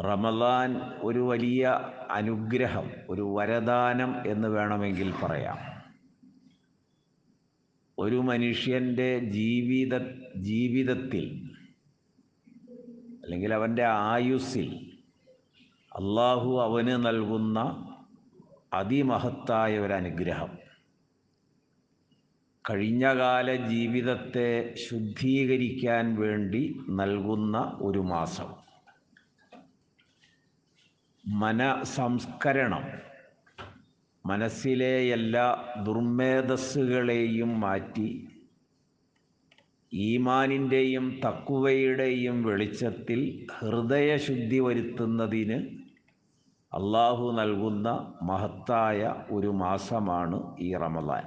റമദാൻ ഒരു വലിയ അനുഗ്രഹം, ഒരു വരദാനം എന്ന് വേണമെങ്കിൽ പറയാം. ഒരു മനുഷ്യൻ്റെ ജീവിതത്തിൽ അല്ലെങ്കിൽ അവൻ്റെ ആയുസ്സിൽ അള്ളാഹു അവന് നൽകുന്ന അതിമഹത്തായ ഒരു അനുഗ്രഹം. കഴിഞ്ഞകാല ജീവിതത്തെ ശുദ്ധീകരിക്കാൻ വേണ്ടി നൽകുന്ന ഒരു മാസം, മനസംസ്കരണം, മനസ്സിലെ എല്ലാ ദുർമേധസ്സുകളെയും മാറ്റി ഈമാനിൻ്റെയും തഖ്വയുടെയും വെളിച്ചത്തിൽ ഹൃദയശുദ്ധി വരുത്തുന്നതിന് അള്ളാഹു നൽകുന്ന മഹത്തായ ഒരു മാസമാണ് ഈ റമദാൻ.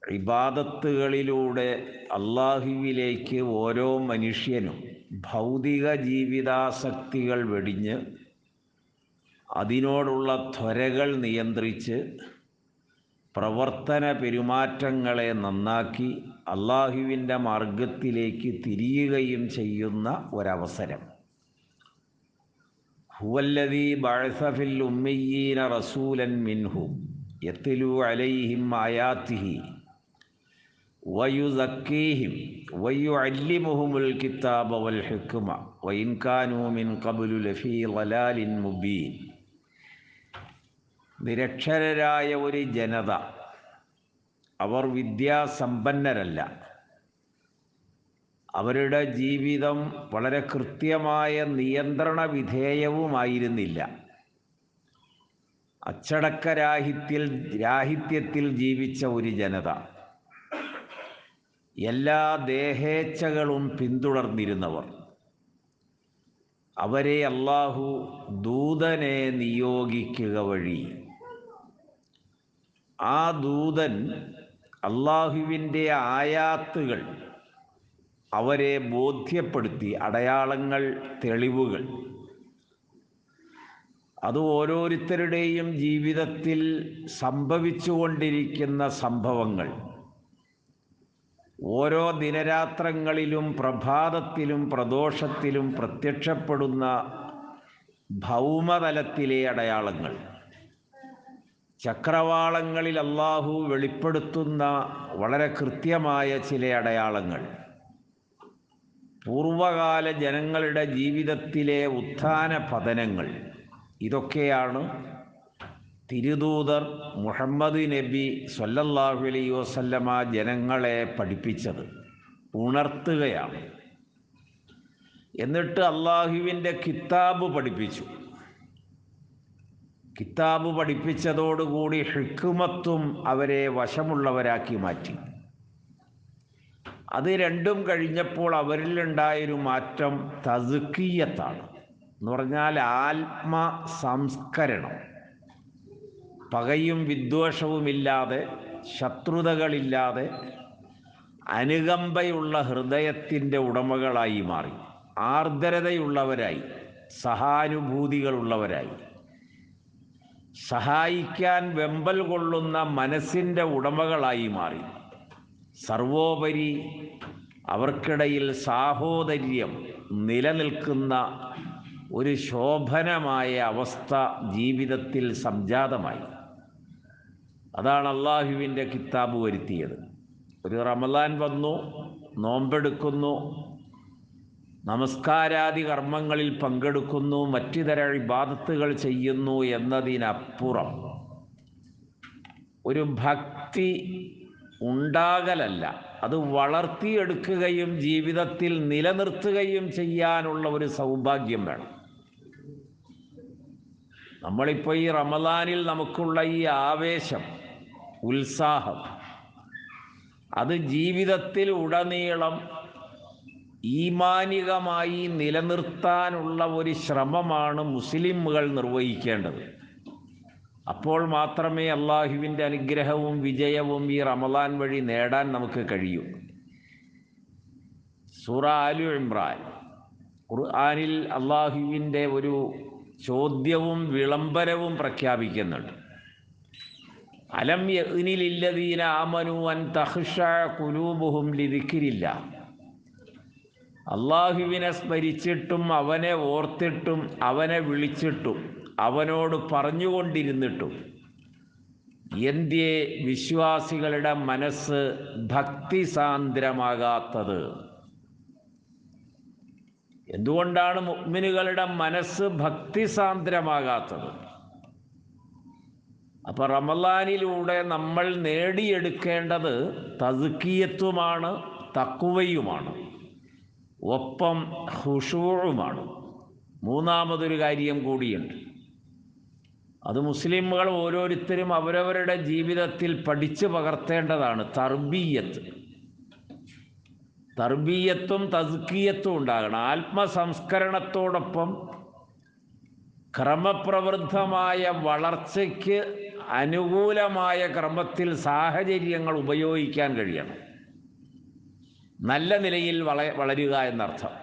ഇബാദത്തുകളിലൂടെ അള്ളാഹുവിലേക്ക് ഓരോ മനുഷ്യനും ഭൗതിക ജീവിതാസക്തികൾ വെടിഞ്ഞ് അതിനോടുള്ള ത്വരകൾ നിയന്ത്രിച്ച് പ്രവർത്തന പെരുമാറ്റങ്ങളെ നന്നാക്കി അള്ളാഹുവിൻ്റെ മാർഗത്തിലേക്ക് തിരിയുകയും ചെയ്യുന്ന ഒരവസരം. ഹുവല്ലദീ ബഅസ ഫിൽ ഉമ്മയ്യീന റസൂലൻ മിൻഹും യത്ലൂ അലൈഹിം ആയാതിഹി വയുസക്കീഹിം വയുഅല്ലിമുഹുമുൽ കിതാബ വൽ ഹിക്മ വഇൻ കാനൂ മിൻ ഖബ്ലു ലഫീ ളലാലിൻ മുബീൻ. നിരക്ഷരരായ ഒരു ജനത, അവർ വിദ്യാസമ്പന്നരല്ല, അവരുടെ ജീവിതം വളരെ കൃത്യമായ നിയന്ത്രണ വിധേയവുമായിരുന്നില്ല. അച്ചടക്കരാഹിത്യത്തിൽ ജീവിച്ച ഒരു ജനത, എല്ലാ ദേഹേച്ഛകളും പിന്തുടർന്നിരുന്നവർ. അവരെ അള്ളാഹു ദൂതനെ നിയോഗിക്കുക വഴി ആ ദൂതൻ അള്ളാഹുവിൻ്റെ ആയാത്തുകൾ അവരെ ബോധ്യപ്പെടുത്തി, അടയാളങ്ങൾ, തെളിവുകൾ. അത് ഓരോരുത്തരുടെയും ജീവിതത്തിൽ സംഭവിച്ചുകൊണ്ടിരിക്കുന്ന സംഭവങ്ങൾ, ഓരോ ദിനരാത്രങ്ങളിലും പ്രഭാതത്തിലും പ്രദോഷത്തിലും പ്രത്യക്ഷപ്പെടുന്ന ഭൗമതലത്തിലെ അടയാളങ്ങൾ, ചക്രവാളങ്ങളിൽ അള്ളാഹു വെളിപ്പെടുത്തുന്ന വളരെ കൃത്യമായ ചില അടയാളങ്ങൾ, പൂർവകാല ജനങ്ങളുടെ ജീവിതത്തിലെ ഉത്ഥാന പതനങ്ങൾ, ഇതൊക്കെയാണ് തിരുദൂതർ മുഹമ്മദ് നബി സ്വല്ലല്ലാഹു അലൈഹി വസല്ലമ ജനങ്ങളെ പഠിപ്പിച്ചത്, ഉണർത്തുകയാണ്. എന്നിട്ട് അള്ളാഹുവിൻ്റെ കിതാബ് പഠിപ്പിച്ചു. കിതാബ് പഠിപ്പിച്ചതോടുകൂടി ഹിക്മത്തും അവരെ വശമുള്ളവരാക്കി മാറ്റി. അത് രണ്ടും കഴിഞ്ഞപ്പോൾ അവരിലുണ്ടായൊരു മാറ്റം തസ്കിയത്താണ്. എന്ന് പറഞ്ഞാൽ ആത്മസംസ്കരണം. പകയും വിദ്വേഷവുമില്ലാതെ, ശത്രുതകളില്ലാതെ, അനുകമ്പയുള്ള ഹൃദയത്തിൻ്റെ ഉടമകളായി മാറി, ആർദ്രതയുള്ളവരായി, സഹാനുഭൂതികളുള്ളവരായി, സഹായിക്കാൻ വെമ്പൽ കൊള്ളുന്ന മനസ്സിൻ്റെ ഉടമകളായി മാറി. സർവോപരി അവർക്കിടയിൽ സാഹോദര്യം നിലനിൽക്കുന്ന ഒരു ശോഭനമായ അവസ്ഥ ജീവിതത്തിൽ സംജാതമായി. അതാണ് അള്ളാഹുവിൻ്റെ കിതാബ് വരുത്തിയത്. ഒരു റമദാൻ വന്നു, നോമ്പെടുക്കുന്നു, നമസ്കാരാദി കർമ്മങ്ങളിൽ പങ്കെടുക്കുന്നു, മറ്റു തരം ഇബാദത്തുകൾ ചെയ്യുന്നു എന്നതിനപ്പുറം ഒരു ഭക്തി ഉണ്ടാകലല്ല, അത് വളർത്തിയെടുക്കുകയും ജീവിതത്തിൽ നിലനിർത്തുകയും ചെയ്യാനുള്ള ഒരു സൗഭാഗ്യം വേണം. നമ്മളിപ്പോൾ ഈ റമദാനിൽ നമുക്കുള്ള ഈ ആവേശം, ഉത്സാഹം, അത് ജീവിതത്തിൽ ഉടനീളം ഈമാനികമായി നിലനിർത്താനുള്ള ഒരു ശ്രമമാണ് മുസ്ലിമുകൾ നിർവഹിക്കേണ്ടത്. അപ്പോൾ മാത്രമേ അള്ളാഹുവിൻ്റെ അനുഗ്രഹവും വിജയവും ഈ റമദാൻ വഴി നേടാൻ നമുക്ക് കഴിയൂ. സൂറ ആലു ഇമ്രാൻ, ഖുർആനിൽ അള്ളാഹുവിൻ്റെ ഒരു ചോദ്യവും വിളംബരവും പ്രഖ്യാപിക്കുന്നുണ്ട്. അലം യഅ്നി ലില്ലദീന ആമനു അൻ തഖ്ശഅ ഖുലൂബുഹും ലിദിക്രില്ലാഹ് അള്ളാഹുവിനെ സ്മരിച്ചിട്ടും അവനെ ഓർത്തിട്ടും അവനെ വിളിച്ചിട്ടും അവനോട് പറഞ്ഞുകൊണ്ടിരുന്നിട്ടും എന്തേ വിശ്വാസികളുടെ മനസ്സ് ഭക്തിസാന്ദ്രമാകാത്തത്? എന്തുകൊണ്ടാണ് മുഅ്മിനുകളുടെ മനസ്സ് ഭക്തിസാന്ദ്രമാകാത്തത്? അപ്പോൾ റമളാനിലൂടെ നമ്മൾ നേടിയെടുക്കേണ്ടത് തസ്കിയത്തുമാണ്, തഖ്വയുമാണ്, ഒപ്പം ഖുശൂഉമാണ്. മൂന്നാമതൊരു കാര്യം കൂടിയുണ്ട്. അത് മുസ്ലിമുകൾ ഓരോരുത്തരും അവരവരുടെ ജീവിതത്തിൽ പഠിച്ചു പകർത്തേണ്ടതാണ്. തർബീയത്തും തസ്കിയത്തും ഉണ്ടാകണം. ആത്മസംസ്കരണത്തോടൊപ്പം ക്രമപ്രവൃദ്ധമായ വളർച്ചയ്ക്ക് അനുകൂലമായ ക്രമത്തിൽ സാഹചര്യങ്ങൾ ഉപയോഗിക്കാൻ കഴിയണം. നല്ല നിലയിൽ വളരുക എന്നർത്ഥം,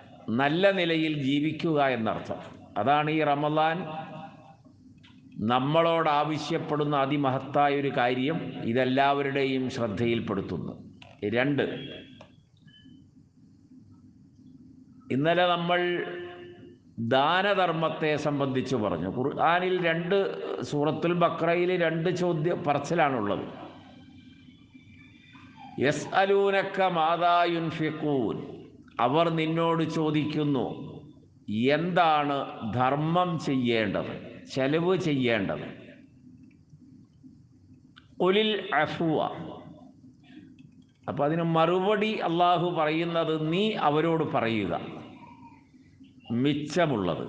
നല്ല നിലയിൽ ജീവിക്കുക എന്നർത്ഥം. അതാണ് ഈ റമളാൻ നമ്മളോട് ആവശ്യപ്പെടുന്ന അതിമഹത്തായ ഒരു കാര്യം. ഇതെല്ലാവരുടെയും ശ്രദ്ധയിൽപ്പെടുത്തുന്നു. 2, ഇന്നലെ നമ്മൾ ദാനധർമ്മത്തെ സംബന്ധിച്ച് പറഞ്ഞു. ഖുർആനിൽ സൂറത്തുൽ ബഖറയിൽ 2 പറച്ചിലാണുള്ളത്. യസ്അലൂനക മാദാ യുൻഫിഖൂൻ, അവർ നിന്നോട് ചോദിക്കുന്നു എന്താണ് ധർമ്മം ചെയ്യേണ്ടത്, ചെലവ് ചെയ്യേണ്ടത്. ഖുലിൽ അഫ്വ, അപ്പോൾ അതിന് മറുപടി അള്ളാഹു പറയുന്നത് നീ അവരോട് പറയുക മിച്ചമുള്ളത്.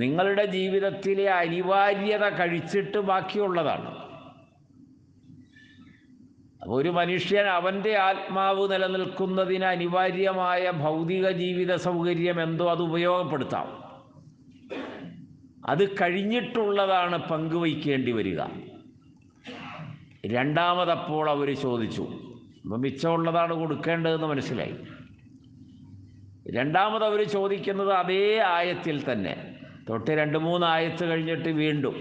നിങ്ങളുടെ ജീവിതത്തിലെ അനിവാര്യത കഴിച്ചിട്ട് ബാക്കിയുള്ളതാണ്. ഒരു മനുഷ്യൻ അവൻ്റെ ആത്മാവ് നിലനിൽക്കുന്നതിന് അനിവാര്യമായ ഭൗതിക ജീവിത സൗകര്യം എന്തോ അത് ഉപയോഗപ്പെടുത്താം. അത് കഴിഞ്ഞിട്ടുള്ളതാണ് പങ്കുവയ്ക്കേണ്ടി വരിക. രണ്ടാമതപ്പോൾ അവർ ചോദിച്ചു, അപ്പം മിച്ചമുള്ളതാണ് കൊടുക്കേണ്ടതെന്ന് മനസ്സിലായി. രണ്ടാമത് അവർ ചോദിക്കുന്നത് അതേ ആയത്തിൽ തന്നെ, തൊട്ട് 2-3 ആയത്ത് കഴിഞ്ഞിട്ട് വീണ്ടും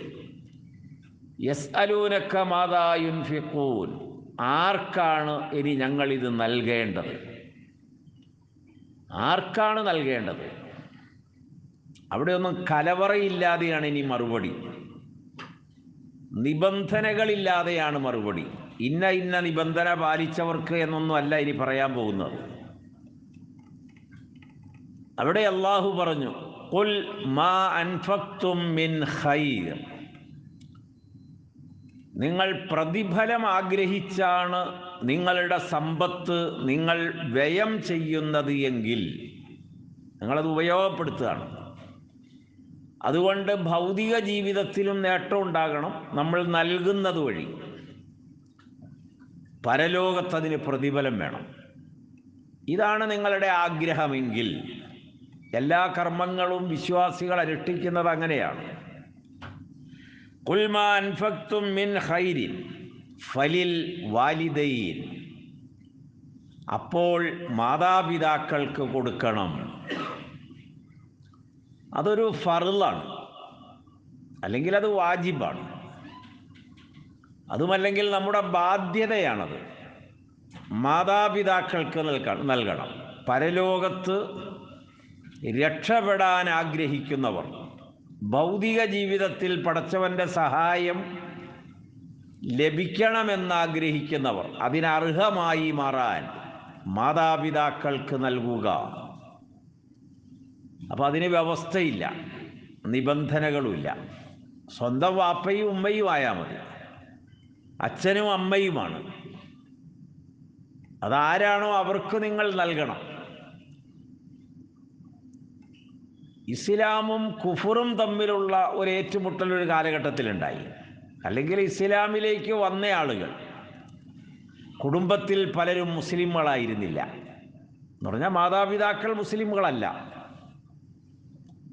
യസ്അലൂനക മാദാ യുൻഫിഖൂൻ, ആർക്കാണ് ഇനി ഞങ്ങളിത് നൽകേണ്ടത്, ആർക്കാണ് നൽകേണ്ടത്? അവിടെയൊന്നും കലവറയില്ലാതെയാണ് ഇനി മറുപടി, നിബന്ധനകളില്ലാതെയാണ് മറുപടി. ഇന്ന നിബന്ധന പാലിച്ചവർക്ക് എന്നൊന്നും അല്ല ഇനി പറയാൻ പോകുന്നത്. അവിടെ അള്ളാഹു പറഞ്ഞു, ഖുൽ മാ അൻഫഖ്തും മിൻ ഖൈർ, നിങ്ങൾ പ്രതിഫലം ആഗ്രഹിച്ചാണ് നിങ്ങളുടെ സമ്പത്ത് നിങ്ങൾ വ്യയം ചെയ്യുന്നത് എങ്കിൽ നിങ്ങളത് ഉപയോഗപ്പെടുത്തുകയാണ്. അതുകൊണ്ട് ഭൗതിക ജീവിതത്തിലും നേട്ടം ഉണ്ടാകണം, നമ്മൾ നൽകുന്നത് വഴി. പരലോകത്തതിന് പ്രതിഫലം വേണം. ഇതാണ് നിങ്ങളുടെ ആഗ്രഹമെങ്കിൽ എല്ലാ കർമ്മങ്ങളും വിശ്വാസികൾ അനുഷ്ഠിക്കുന്നത് അങ്ങനെയാണ്. ഖുൽ മാ അൻഫഖ്തും മിൻ ഖൈരിൻ ഫലിൽ വാലിദൈൻ, അപ്പോൾ മാതാപിതാക്കൾക്ക് കൊടുക്കണം. അതൊരു ഫർളാണ്, അല്ലെങ്കിൽ അത് വാജിബാണ്. അതുമല്ലെങ്കിൽ നമ്മുടെ ബാധ്യതയാണത്. മാതാപിതാക്കൾക്ക് നൽകണം. പരലോകത്ത് രക്ഷപ്പെടാൻ ആഗ്രഹിക്കുന്നവർ, ഭൗതിക ജീവിതത്തിൽ പടച്ചവൻ്റെ സഹായം ലഭിക്കണമെന്നാഗ്രഹിക്കുന്നവർ, അതിനർഹമായി മാറാൻ മാതാപിതാക്കൾക്ക് നൽകുക. അപ്പോൾ അതിന് വ്യവസ്ഥയില്ല, നിബന്ധനകളുമില്ല. സ്വന്തം വാപ്പയും ഉമ്മയും ആയാൽ മതി, അച്ഛനും അമ്മയുമാണ്. അതാരാണോ അവർക്ക് നിങ്ങൾ നൽകണം. ഇസ്ലാമും കുഫറും തമ്മിലുള്ള ഒരു ഏറ്റുമുട്ടൽ ഒരു കാലഘട്ടത്തിലുണ്ടായി. അല്ലെങ്കിൽ ഇസ്ലാമിലേക്ക് വന്ന ആളുകൾ കുടുംബത്തിൽ പലരും മുസ്ലിമുകളായിരുന്നില്ല. എന്ന് പറഞ്ഞാൽ മാതാപിതാക്കൾ മുസ്ലിമുകളല്ല,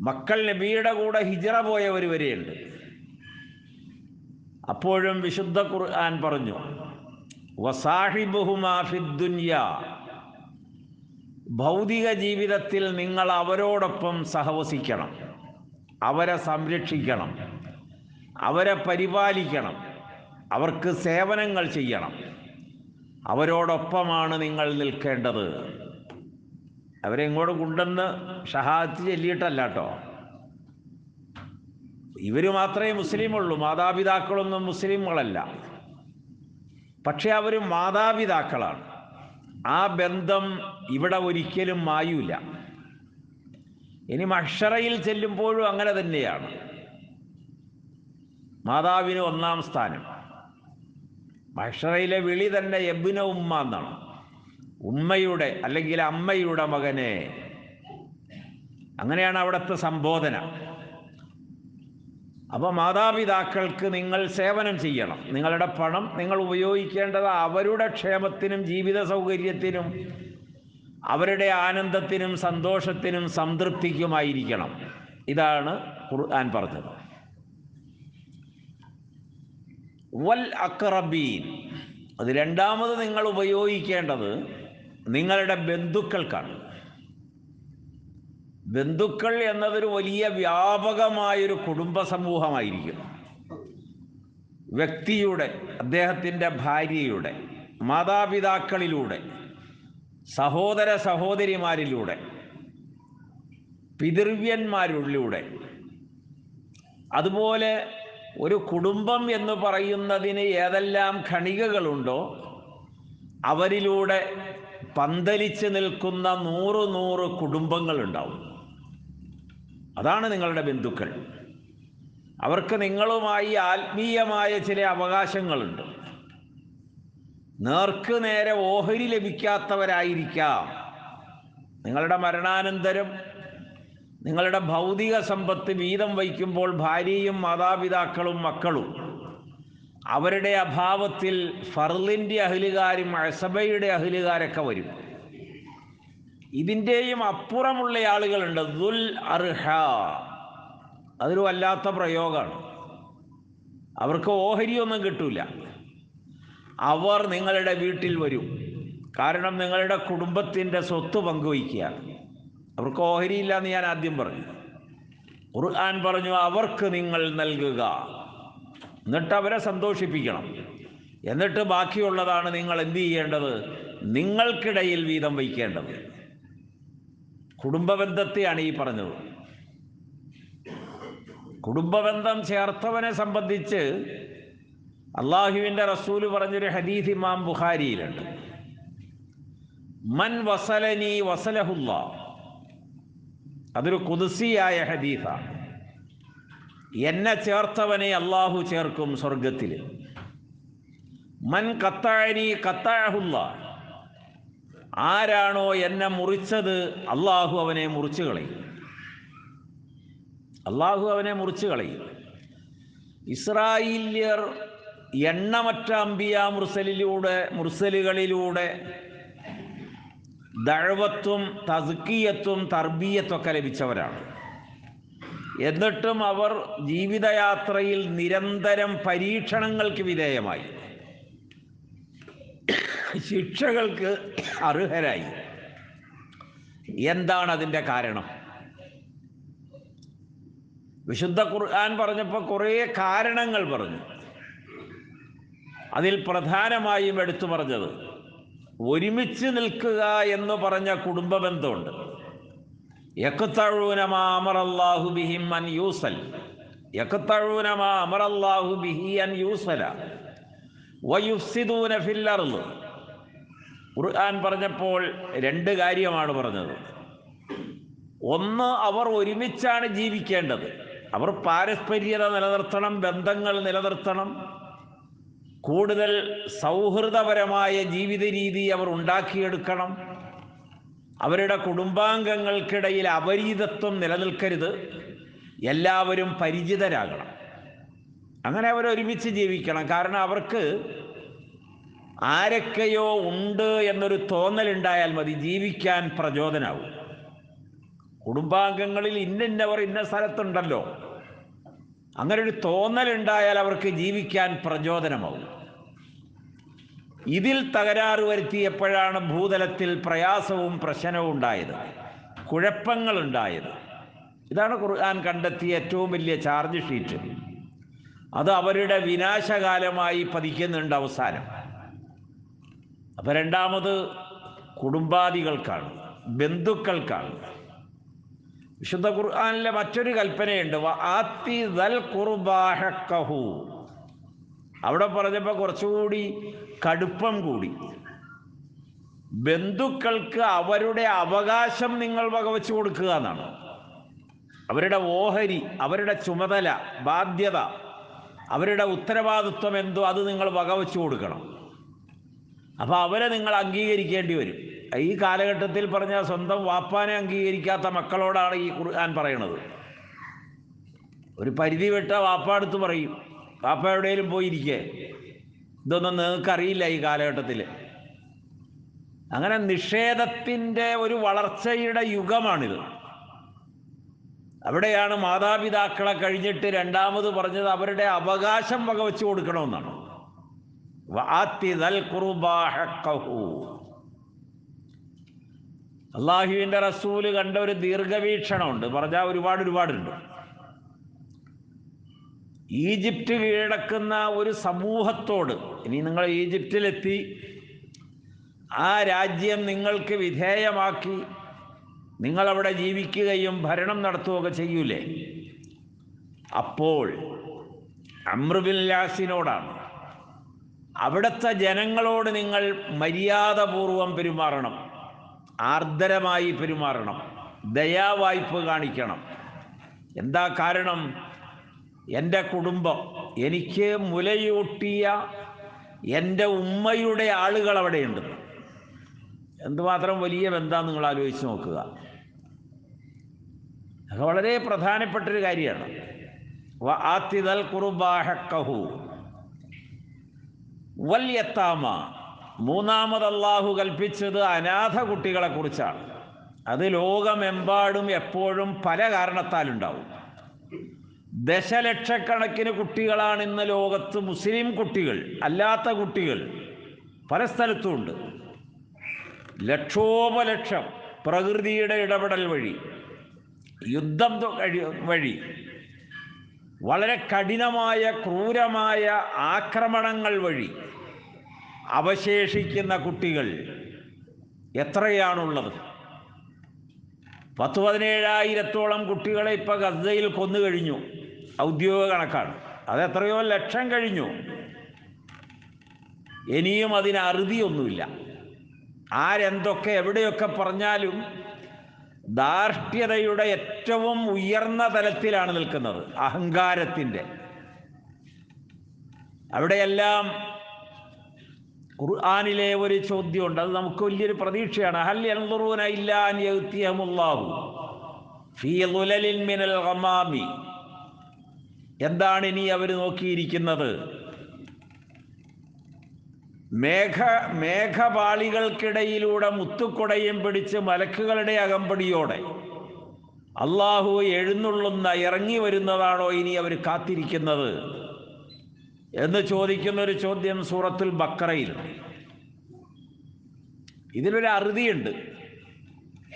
മക്കൾ നബിയുടെ കൂടെ ഹിജറ പോയവർ വരെയുണ്ട്. അപ്പോഴും വിശുദ്ധ ഖുർആൻ പറഞ്ഞു, വസാഹിബുഹുമാ ഫിദ്ദുനിയാ, ഭൗതിക ജീവിതത്തിൽ നിങ്ങൾ അവരോടൊപ്പം സഹവസിക്കണം, അവരെ സംരക്ഷിക്കണം, അവരെ പരിപാലിക്കണം, അവർക്ക് സേവനങ്ങൾ ചെയ്യണം. അവരോടൊപ്പമാണ് നിങ്ങൾ നിൽക്കേണ്ടത്. അവരെ ഇങ്ങോട്ട് കൊണ്ടുവന്ന് ഷഹാദത്ത് ചൊല്ലിയിട്ടല്ല കേട്ടോ. ഇവർ മാത്രമേ മുസ്ലിമുള്ളൂ, മാതാപിതാക്കളൊന്നും മുസ്ലിമുകളല്ല. പക്ഷെ അവർ മാതാപിതാക്കളാണ്. ആ ബന്ധം ഇവിടെ ഒരിക്കലും മായൂല. ഇനി മഹ്ശറയിൽ ചെല്ലുമ്പോഴും അങ്ങനെ തന്നെയാണ്. മാതാവിന് ഒന്നാം സ്ഥാനം. മഹ്ശറയിലെ വിളി തന്നെ എബ്ന ഉമ്മ എന്നാണ്. ഉമ്മയുടെ അല്ലെങ്കിൽ അമ്മയുടെ മകനെ, അങ്ങനെയാണ് അവിടുത്തെ സംബോധന. അപ്പോൾ മാതാപിതാക്കൾക്ക് നിങ്ങൾ സേവനം ചെയ്യണം. നിങ്ങളുടെ പണം നിങ്ങൾ ഉപയോഗിക്കേണ്ടത് അവരുടെ ക്ഷേമത്തിനും ജീവിത സൗകര്യത്തിനും അവരുടെ ആനന്ദത്തിനും സന്തോഷത്തിനും സംതൃപ്തിക്കുമായിരിക്കണം. ഇതാണ് ഖുർആൻ പറഞ്ഞത്. വൽ അഖ്റബീൻ, അത് രണ്ടാമത് നിങ്ങൾ ഉപയോഗിക്കേണ്ടത് നിങ്ങളുടെ ബന്ധുക്കൾക്കാണ്. ബന്ധുക്കൾ എന്നതൊരു വലിയ വ്യാപകമായൊരു കുടുംബ സമൂഹമായിരിക്കും. വ്യക്തിയുടെ, അദ്ദേഹത്തിൻ്റെ ഭാര്യയുടെ, മാതാപിതാക്കളിലൂടെ, സഹോദര സഹോദരിമാരിലൂടെ, പിതൃവ്യന്മാരിലൂടെ, അതുപോലെ ഒരു കുടുംബം എന്ന് പറയുന്നതിന് ഏതെല്ലാം ഖണികകളുണ്ടോ അവരിലൂടെ പന്തലിച്ച് നിൽക്കുന്ന 100 കുടുംബങ്ങളുണ്ടാവും. അതാണ് നിങ്ങളുടെ ബന്ധുക്കൾ. അവർക്ക് നിങ്ങളുമായി ആത്മീയമായ ചില അവകാശങ്ങളുണ്ട്. നേർക്ക് നേരെ ഓഹരി ലഭിക്കാത്തവരായിരിക്കാം. നിങ്ങളുടെ മരണാനന്തരം നിങ്ങളുടെ ഭൗതിക സമ്പത്ത് വീതം വയ്ക്കുമ്പോൾ ഭാര്യയും മാതാപിതാക്കളും മക്കളും അവരുടെ അഭാവത്തിൽ ഫർളിൻ്റെ അഹ്ലുകാരും അസബയുടെ അഹ്ലുകാരൊക്കെ വരും. ഇതിൻ്റെയും അപ്പുറമുള്ള ആളുകളുണ്ട്, ദുൽ അർഹ. അതൊരു വല്ലാത്ത പ്രയോഗമാണ്. അവർക്ക് ഓഹരിയൊന്നും കിട്ടൂല. അവർ നിങ്ങളുടെ വീട്ടിൽ വരും. കാരണം നിങ്ങളുടെ കുടുംബത്തിൻ്റെ സ്വത്ത് പങ്കുവയ്ക്കുകയാണ്. അവർക്ക് ഓഹരിയില്ല എന്ന് ഞാൻ ആദ്യം പറഞ്ഞു. ഖുർആൻ പറഞ്ഞു അവർക്ക് നിങ്ങൾ നൽകുക, എന്നിട്ട് അവരെ സന്തോഷിപ്പിക്കണം. എന്നിട്ട് ബാക്കിയുള്ളതാണ് നിങ്ങൾ എന്ത് ചെയ്യേണ്ടത്? നിങ്ങൾക്കിടയിൽ വീതം വയ്ക്കേണ്ടത്. കുടുംബബന്ധത്തെയാണ് ഈ പറഞ്ഞത്. കുടുംബബന്ധം ചേർത്തവനെ സംബന്ധിച്ച് അള്ളാഹുവിൻ്റെ റസൂല് പറഞ്ഞൊരു ഹദീസ് ഇമാം ബുഖാരിയിലുണ്ട്. മൻ വസലനി വസലഹുല്ലാ. അതൊരു ഖുദ്സിയായ ഹദീസാണ്. എന്നെ ചേർത്തവനെ അള്ളാഹു ചേർക്കും സ്വർഗത്തിൽ. മൻ ഖത്തഅനി ഖത്തഅഹുല്ലാ. ആരാണോ എന്നെ മുറിച്ചത് അള്ളാഹു അവനെ മുറിച്ചു കളയും. അള്ളാഹു അവനെ മുറിച്ചു കളയും. ഇസ്രായേല്യർ എണ്ണമറ്റ അംബിയ മുർസലുകളിലൂടെ ദഅവത്തും തസ്കിയത്തും തർബിയത്തൊക്കെ ലഭിച്ചവരാണ്. എന്നിട്ടും അവർ ജീവിതയാത്രയിൽ നിരന്തരം പരീക്ഷണങ്ങൾക്ക് വിധേയമായി, ശിക്ഷകൾക്ക് അർഹരായി. എന്താണ് അതിൻ്റെ കാരണം? വിശുദ്ധ ഖുർആൻ പറഞ്ഞപ്പോൾ കുറേ കാരണങ്ങൾ പറഞ്ഞു. അതിൽ പ്രധാനമായും എടുത്തു പറഞ്ഞത് ഒരുമിച്ച് നിൽക്കുക എന്ന് പറഞ്ഞ കുടുംബ ബന്ധമുണ്ട്. യഖ്തഊന മാ അമറല്ലാഹു ബിഹി അൻ യൂസൽ, യഖ്തഊന മാ അമറല്ലാഹു ബിഹി അൻ യൂസല വയുഫ്സിദൂന ഫിൽ അർള്. ഖുർആൻ പറഞ്ഞപ്പോൾ 2 കാര്യമാണ് പറഞ്ഞത്. ഒന്ന്, അവർ ഒരുമിച്ചാണ് ജീവിക്കേണ്ടത്. അവർ പാരസ്പര്യത നിലനിർത്തണം, ബന്ധങ്ങൾ നിലനിർത്തണം, കൂടുതൽ സൗഹൃദപരമായ ജീവിത രീതി അവർ ഉണ്ടാക്കിയെടുക്കണം. അവരുടെ കുടുംബാംഗങ്ങൾക്കിടയിൽ അപരിചിതത്വം നിലനിൽക്കരുത്, എല്ലാവരും പരിചിതരാകണം. അങ്ങനെ അവരൊരുമിച്ച് ജീവിക്കണം. കാരണം അവർക്ക് ആരൊക്കെയോ ഉണ്ട് എന്നൊരു തോന്നലുണ്ടായാൽ മതി, ജീവിക്കാൻ പ്രചോദനമാവും. കുടുംബാംഗങ്ങളിൽ ഇന്നവർ ഇന്ന സ്ഥലത്തുണ്ടല്ലോ, അങ്ങനെ ഒരു തോന്നലുണ്ടായാൽ അവർക്ക് ജീവിക്കാൻ പ്രചോദനമാവും. ഇതിൽ തകരാറ് വരുത്തിയപ്പോഴാണ് ഭൂതലത്തിൽ പ്രയാസവും പ്രശ്നവും ഉണ്ടായത്, കുഴപ്പങ്ങളുണ്ടായത്. ഇതാണ് ഖുർആൻ കണ്ടെത്തിയ ഏറ്റവും വലിയ ചാർജ് ഷീറ്റ്. അത് അവരുടെ വിനാശകാലമായി പതിക്കുന്നുണ്ട് അവസാനം. അപ്പോൾ രണ്ടാമത് കുടുംബാദികൾക്കാണ്. ബന്ധുക്കൾക്കാണ്. വിശുദ്ധ ഖുർആനിലെ മറ്റൊരു കൽപ്പനയുണ്ട്, വആത്തി ദൽ ഖുർബാ ഹഖ്ഖഹു. അവിടെ പറഞ്ഞപ്പോൾ കുറച്ചുകൂടി കടുപ്പം കൂടി. ബന്ധുക്കൾക്ക് അവരുടെ അവകാശം നിങ്ങൾ വകവെച്ചു കൊടുക്കുക എന്നാണ്. അവരുടെ ഓഹരി, അവരുടെ ചുമതല, ബാധ്യത, അവരുടെ ഉത്തരവാദിത്വം എന്തോ അത് നിങ്ങൾ വകവെച്ചു കൊടുക്കണം. അപ്പോൾ അവരെ നിങ്ങൾ അംഗീകരിക്കേണ്ടി വരും. ഈ കാലഘട്ടത്തിൽ പറഞ്ഞാൽ സ്വന്തം വാപ്പാനെ അംഗീകരിക്കാത്ത മക്കളോടാണ് ഈ ഖുർആൻ പറയണത്. ഒരു പരിധി വിട്ട വാപ്പ അടുത്ത് പറയും, വാപ്പ എവിടെയെങ്കിലും പോയിരിക്കേ, ഇതൊന്നും നിങ്ങൾക്കറിയില്ല ഈ കാലഘട്ടത്തിൽ. അങ്ങനെ നിഷേധത്തിൻ്റെ ഒരു വളർച്ചയുടെ യുഗമാണിത്. അവിടെയാണ് മാതാപിതാക്കളെ കഴിഞ്ഞിട്ട് രണ്ടാമത് പറഞ്ഞത് അവരുടെ അവകാശം വകവെച്ചു കൊടുക്കണമെന്നാണ്. വആത്തി ദൽ ഖുർബാ ഹഖ്ഖഹു. അള്ളാഹുവിൻ്റെ റസൂല് കണ്ട ഒരു ദീർഘവീക്ഷണമുണ്ട്, പറഞ്ഞാൽ ഒരുപാടുണ്ട്. ഈജിപ്റ്റ് കീഴടക്കുന്ന ഒരു സമൂഹത്തോട്, ഇനി നിങ്ങൾ ഈജിപ്തിലെത്തി ആ രാജ്യം നിങ്ങൾക്ക് വിധേയമാക്കി നിങ്ങളവിടെ ജീവിക്കുകയും ഭരണം നടത്തുകയൊക്കെ ചെയ്യൂലേ, അപ്പോൾ അംർ ബിൻ യാസിനോടാണ്, അവിടുത്തെ ജനങ്ങളോട് നിങ്ങൾ മര്യാദപൂർവം പെരുമാറണം, ആർദ്രമായി പെരുമാറണം, ദയാവായ്പ കാണിക്കണം. എന്താ കാരണം? എൻ്റെ കുടുംബം, എനിക്ക് മുലയൂട്ടിയ എൻ്റെ ഉമ്മയുടെ ആളുകൾ അവിടെയുണ്ട്. എന്തുമാത്രം വലിയ ബന്ധം നിങ്ങൾ ആലോചിച്ച് നോക്കുക. അത് വളരെ പ്രധാനപ്പെട്ടൊരു കാര്യമാണ്. വആത്തി ദൽ ഖുർബാ ഹഖ്ഖഹു വൽ യതാമ. മൂന്നാമത് അള്ളാഹു കൽപ്പിച്ചത് അനാഥ കുട്ടികളെ കുറിച്ചാണ്. അത് ലോകമെമ്പാടും എപ്പോഴും പല കാരണത്താലുണ്ടാവും. ദശലക്ഷക്കണക്കിന് കുട്ടികളാണ് ഇന്ന് ലോകത്ത്, മുസ്ലിം കുട്ടികൾ അല്ലാത്ത കുട്ടികൾ പല സ്ഥലത്തുമുണ്ട്. ലക്ഷോപലക്ഷം പ്രകൃതിയുടെ ഇടപെടൽ വഴി, യുദ്ധം വഴി, വളരെ കഠിനമായ ക്രൂരമായ ആക്രമണങ്ങൾ വഴി അവശേഷിക്കുന്ന കുട്ടികൾ എത്രയാണുള്ളത്? 17,000-ഓളം കുട്ടികളെ ഇപ്പോൾ ഗസയിൽ കൊന്നു കഴിഞ്ഞു, ഔദ്യോഗിക കണക്കാണ്. അതെത്രയോ ലക്ഷം കഴിഞ്ഞു. ഇനിയും അതിന് അറുതിയൊന്നുമില്ല. ആരെന്തൊക്കെ എവിടെയൊക്കെ പറഞ്ഞാലും ധാർഷ്ട്യതയുടെ ഏറ്റവും ഉയർന്ന തലത്തിലാണ് നിൽക്കുന്നത്, അഹങ്കാരത്തിൻ്റെ. അവിടെയെല്ലാം ഖുർആനിലെ ഒരു ചോദ്യമുണ്ട്, അത് നമുക്ക് വലിയൊരു പ്രതീക്ഷയാണ്. ഹൽ യൻദുറൂന ഇല്ലാ അൻ യഅ്തിയഹുമുല്ലാഹു ഫീ ദുലലിൻ മിനൽ ഗമാമി. എന്താണ് ഇനി അവർ നോക്കിയിരിക്കുന്നത്? മേഘപാളികൾക്കിടയിലൂടെ മുത്തുക്കൊടയും പിടിച്ച് മലക്കുകളുടെ അകമ്പടിയോടെ അള്ളാഹു എഴുന്നള്ളുന്ന, ഇറങ്ങി വരുന്നതാണോ ഇനി അവർ കാത്തിരിക്കുന്നത് എന്ന് ചോദിക്കുന്നൊരു ചോദ്യം സൂറത്തുൽ ബഖറയിൽ. ഇതിലൊരു അറുതിയുണ്ട്.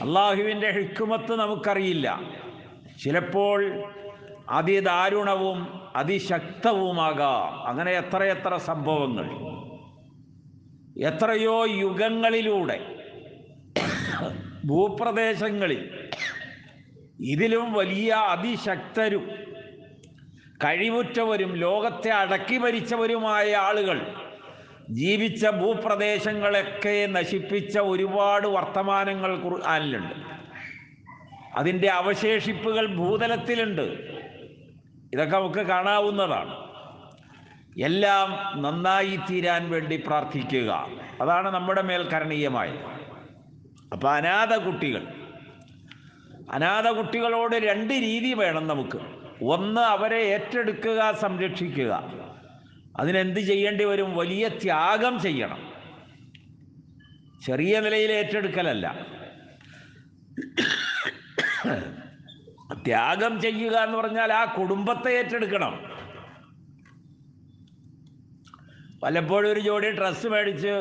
അള്ളാഹുവിൻ്റെ ഹിക്മത്ത് നമുക്കറിയില്ല. ചിലപ്പോൾ അതിദാരുണവും അതിശക്തവുമാകാം. അങ്ങനെ എത്രയെത്ര സംഭവങ്ങൾ, എത്രയോ യുഗങ്ങളിലൂടെ ഭൂപ്രദേശങ്ങളിൽ ഇതിലും വലിയ അതിശക്തരും കഴിവുറ്റവരും ലോകത്തെ അടക്കി ഭരിച്ചവരുമായ ആളുകൾ ജീവിച്ച ഭൂപ്രദേശങ്ങളൊക്കെ നശിപ്പിച്ച ഒരുപാട് വർത്തമാനങ്ങൾ ഖുർആനിലുണ്ട്. അതിൻ്റെ അവശേഷിപ്പുകൾ ഭൂതലത്തിലുണ്ട്. ഇതൊക്കെ നമുക്ക് കാണാവുന്നതാണ്. എല്ലാം നന്നായി തീരാൻ വേണ്ടി പ്രാർത്ഥിക്കുക, അതാണ് നമ്മുടെ മേൽ കരണീയമായത്. അപ്പോൾ അനാഥ കുട്ടികളോട് രണ്ട് രീതി വേണം നമുക്ക്. ഒന്ന്, അവരെ ഏറ്റെടുക്കുക, സംരക്ഷിക്കുക. അതിനെന്ത് ചെയ്യേണ്ടി വരും? വലിയ ത്യാഗം ചെയ്യണം. ചെറിയ നിലയിൽ ഏറ്റെടുക്കലല്ല, ത്യാഗം ചെയ്യുക എന്ന് പറഞ്ഞാൽ ആ കുടുംബത്തെ ഏറ്റെടുക്കണം. പലപ്പോഴും ഒരു ജോഡി ഡ്രസ്സ് മേടിച്ച്